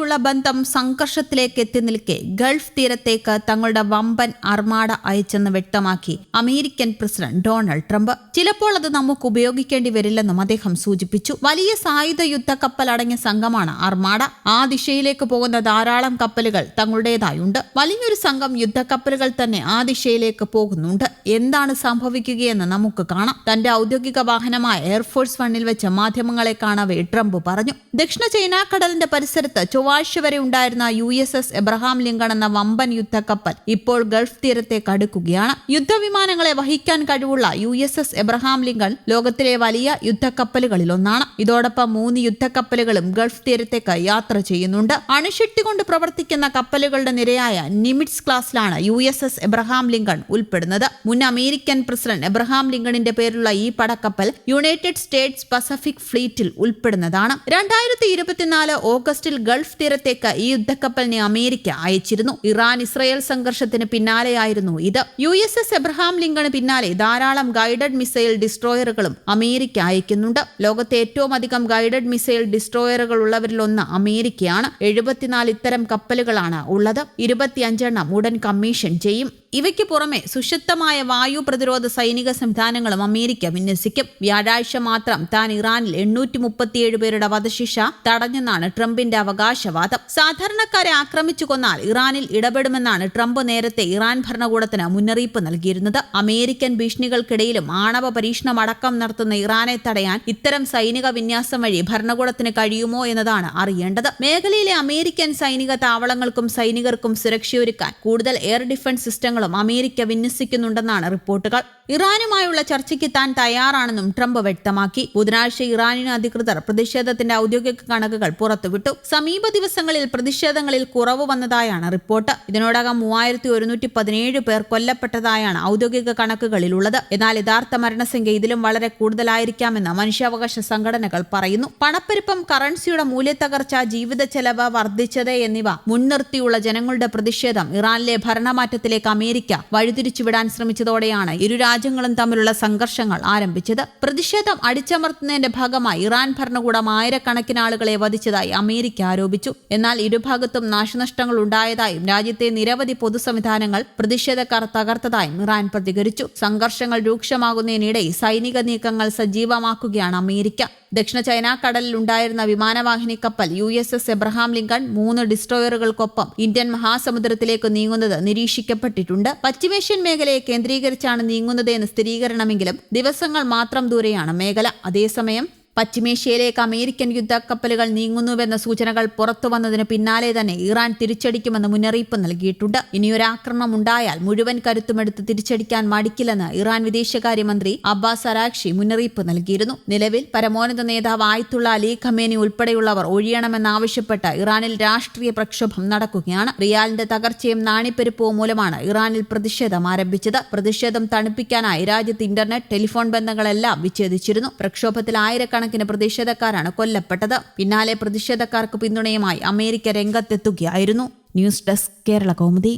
ഇറാനുമായുള്ള ബന്ധം സംഘർഷത്തിലേക്ക് എത്തി നിൽക്കെ ഗൾഫ് തീരത്തേക്ക് തങ്ങളുടെ വമ്പൻ അർമാഡ അയച്ചെന്ന് വ്യക്തമാക്കി അമേരിക്കൻ പ്രസിഡന്റ് ഡൊണാൾഡ് ട്രംപ്. ചിലപ്പോൾ അത് നമുക്ക് ഉപയോഗിക്കേണ്ടി വരില്ലെന്നും അദ്ദേഹം സൂചിപ്പിച്ചു. വലിയ സായുധ യുദ്ധക്കപ്പൽ അടങ്ങിയ സംഘമാണ് അർമാഡ. ആ ദിശയിലേക്ക് പോകുന്ന ധാരാളം കപ്പലുകൾ തങ്ങളുടേതായുണ്ട്. വലിയൊരു സംഘം യുദ്ധക്കപ്പലുകൾ തന്നെ ആ ദിശയിലേക്ക് പോകുന്നുണ്ട്. എന്താണ് സംഭവിക്കുകയെന്ന് നമുക്ക് കാണാം. തന്റെ ഔദ്യോഗിക വാഹനമായ എയർഫോഴ്സ് വണ്ണിൽ വെച്ച് മാധ്യമങ്ങളെ കാണവേ ട്രംപ് പറഞ്ഞു. ദക്ഷിണ ചൈന കടലിന്റെ പരിസരത്ത് ചൊവ്വാഴ്ച വരെ ഉണ്ടായിരുന്ന USS എബ്രഹാം ലിങ്കൺ എന്ന വമ്പൻ യുദ്ധക്കപ്പൽ ഇപ്പോൾ ഗൾഫ് തീരത്തേക്ക് അടുക്കുകയാണ്. യുദ്ധവിമാനങ്ങളെ വഹിക്കാൻ കഴിവുള്ള USS എബ്രഹാം ലിങ്കൺ ലോകത്തിലെ വലിയ യുദ്ധക്കപ്പലുകളിലൊന്നാണ്. ഇതോടൊപ്പം 3 യുദ്ധക്കപ്പലുകളും ഗൾഫ് തീരത്തേക്ക് യാത്ര ചെയ്യുന്നുണ്ട്. അണുശക്തി കൊണ്ട് പ്രവർത്തിക്കുന്ന കപ്പലുകളുടെ നിരയായ നിമിറ്റ്സ് ക്ലാസ്സിലാണ് USS എബ്രഹാം ലിങ്കൺ ഉൾപ്പെടുന്നത്. മുൻ അമേരിക്കൻ പ്രസിഡന്റ് എബ്രഹാം ലിങ്കണിന്റെ പേരിലുള്ള ഈ പടക്കപ്പൽ യുണൈറ്റഡ് സ്റ്റേറ്റ്സ് പസഫിക് ഫ്ലീറ്റിൽ ഉൾപ്പെടുന്നതാണ്. 2024 ഓഗസ്റ്റിൽ ഗൾഫ് തീരത്തേക്ക് ഈ യുദ്ധക്കപ്പലിനെ അമേരിക്ക അയച്ചിരുന്നു. ഇറാൻ-ഇസ്രയേൽ സംഘർഷത്തിന് പിന്നാലെയായിരുന്നു ഇത്. USS എബ്രഹാം ലിങ്കണ് പിന്നാലെ ധാരാളം ഗൈഡഡ് മിസൈൽ ഡിസ്ട്രോയറുകളും അമേരിക്ക അയക്കുന്നുണ്ട്. ലോകത്തെ ഏറ്റവും അധികം ഗൈഡഡ് മിസൈൽ ഡിസ്ട്രോയറുകൾ ഉള്ളവരിലൊന്ന് അമേരിക്കയാണ്. 74 ഇത്തരം കപ്പലുകളാണ് ഉള്ളത്. 25 എണ്ണം ഉടൻ കമ്മീഷൻ ചെയ്യും. ഇവയ്ക്ക് പുറമെ സുശക്തമായ വായു പ്രതിരോധ സൈനിക സംവിധാനങ്ങളും അമേരിക്ക വിന്യസിക്കും. വ്യാഴാഴ്ച മാത്രം താൻ ഇറാനിൽ 837 പേരുടെ വധശിക്ഷ തടഞ്ഞെന്നാണ് ട്രംപിന്റെ അവകാശവാദം. സാധാരണക്കാരെ ആക്രമിച്ചു കൊന്നാൽ ഇറാനിൽ ഇടപെടുമെന്നാണ് ട്രംപ് നേരത്തെ ഇറാൻ ഭരണകൂടത്തിന് മുന്നറിയിപ്പ് നൽകിയിരുന്നത്. അമേരിക്കൻ ഭീഷണികൾക്കിടയിലും ആണവ പരീക്ഷണം അടക്കം നടത്തുന്ന ഇറാനെ തടയാൻ ഇത്തരം സൈനിക വിന്യാസം വഴി ഭരണകൂടത്തിന് കഴിയുമോ എന്നതാണ് അറിയേണ്ടത്. മേഖലയിലെ അമേരിക്കൻ സൈനിക താവളങ്ങൾക്കും സൈനികർക്കും സുരക്ഷയൊരുക്കാൻ കൂടുതൽ എയർ ഡിഫൻസ് സിസ്റ്റങ്ങൾ അമേരിക്ക വിന്യസിക്കുന്നുണ്ടെന്നാണ് റിപ്പോർട്ടുകൾ. ഇറാനുമായുള്ള ചർച്ചയ്ക്ക് താൻ തയ്യാറാണെന്നും ട്രംപ് വ്യക്തമാക്കി. ബുധനാഴ്ച ഇറാനിയൻ അധികൃതർ പ്രതിഷേധത്തിന്റെ ഔദ്യോഗിക കണക്കുകൾ പുറത്തുവിട്ടു. സമീപ ദിവസങ്ങളിൽ പ്രതിഷേധങ്ങളിൽ കുറവ് വന്നതായാണ് റിപ്പോർട്ട്. ഇതിനോടകം 3117 പേർ കൊല്ലപ്പെട്ടതായാണ് ഔദ്യോഗിക കണക്കുകളിലുള്ളത്. എന്നാൽ യഥാർത്ഥ മരണസംഖ്യ ഇതിലും വളരെ കൂടുതലായിരിക്കാമെന്ന് മനുഷ്യാവകാശ സംഘടനകൾ പറയുന്നു. പണപ്പെരുപ്പം, കറൻസിയുടെ മൂല്യത്തകർച്ച, ജീവിത ചെലവ് വർദ്ധിച്ചത് എന്നിവ മുൻനിർത്തിയുള്ള ജനങ്ങളുടെ പ്രതിഷേധം ഇറാനിലെ ഭരണമാറ്റത്തിലേക്ക് അമേരിക്ക വഴിതിരിച്ചുവിടാൻ ശ്രമിച്ചതോടെയാണ് ഇരു രാജ്യങ്ങളും തമ്മിലുള്ള സംഘർഷങ്ങൾ ആരംഭിച്ചത്. പ്രതിഷേധം അടിച്ചമർത്തുന്നതിന്റെ ഭാഗമായി ഇറാൻ ഭരണകൂടം ആയിരക്കണക്കിന് ആളുകളെ വധിച്ചതായി അമേരിക്ക ആരോപിച്ചു. എന്നാൽ ഇരുഭാഗത്തും നാശനഷ്ടങ്ങൾ ഉണ്ടായതായും രാജ്യത്തെ നിരവധി പൊതു സംവിധാനങ്ങൾ പ്രതിഷേധക്കാർ തകർത്തതായും ഇറാൻ പ്രതികരിച്ചു. സംഘർഷങ്ങൾ രൂക്ഷമാകുന്നതിനിടെ സൈനിക നീക്കങ്ങൾ സജീവമാക്കുകയാണ് അമേരിക്ക. ദക്ഷിണ ചൈന കടലിൽ ഉണ്ടായിരുന്ന വിമാനവാഹിനി കപ്പൽ USS എബ്രഹാം ലിങ്കൺ 3 ഡിസ്ട്രോയറുകൾക്കൊപ്പം ഇന്ത്യൻ മഹാസമുദ്രത്തിലേക്ക് നീങ്ങുന്നത് നിരീക്ഷിക്കപ്പെട്ടിട്ടുണ്ട്. പശ്ചിമേഷ്യൻ മേഖലയെ കേന്ദ്രീകരിച്ചാണ് നീങ്ങുന്നത് എന്ന് സ്ഥിരീകരണമെങ്കിലും ദിവസങ്ങൾ മാത്രം ദൂരെയാണ് മേഖല. അതേസമയം പശ്ചിമേഷ്യയിലേക്ക് അമേരിക്കൻ യുദ്ധക്കപ്പലുകൾ നീങ്ങുന്നുവെന്ന സൂചനകൾ പുറത്തുവന്നതിന് പിന്നാലെ തന്നെ ഇറാൻ തിരിച്ചടിക്കുമെന്ന് മുന്നറിയിപ്പ് നൽകിയിട്ടുണ്ട്. ഇനിയൊരാക്രമണം ഉണ്ടായാൽ മുഴുവൻ കരുത്തുമെടുത്ത് തിരിച്ചടിക്കാൻ മടിക്കില്ലെന്ന് ഇറാൻ വിദേശകാര്യമന്ത്രി അബ്ബാസ് അരാഗ്ചി മുന്നറിയിപ്പ് നൽകിയിരുന്നു. നിലവിൽ പരമോന്നത നേതാവ് ആയത്തുള്ള അലി ഖമേനി ഉൾപ്പെടെയുള്ളവർ ഒഴിയണമെന്നാവശ്യപ്പെട്ട് ഇറാനിൽ രാഷ്ട്രീയ പ്രക്ഷോഭം നടക്കുകയാണ്. റിയാലിന്റെ തകർച്ചയും നാണിപ്പെരുപ്പവും മൂലമാണ് ഇറാനിൽ പ്രതിഷേധം ആരംഭിച്ചത്. പ്രതിഷേധം തണുപ്പിക്കാനായി രാജ്യത്ത് ഇന്റർനെറ്റ്, ടെലിഫോൺ ബന്ധങ്ങളെല്ലാം വിച്ഛേദിച്ചിരുന്നു. പ്രക്ഷോഭത്തിൽ ആയിരക്കണക്കിന് പ്രതിഷേധക്കാരാണ് കൊല്ലപ്പെട്ടത്. പിന്നാലെ പ്രതിഷേധക്കാർക്ക് പിന്തുണയുമായി അമേരിക്ക രംഗത്തെത്തുകയായിരുന്നു. News desk, Kerala Kaumudi.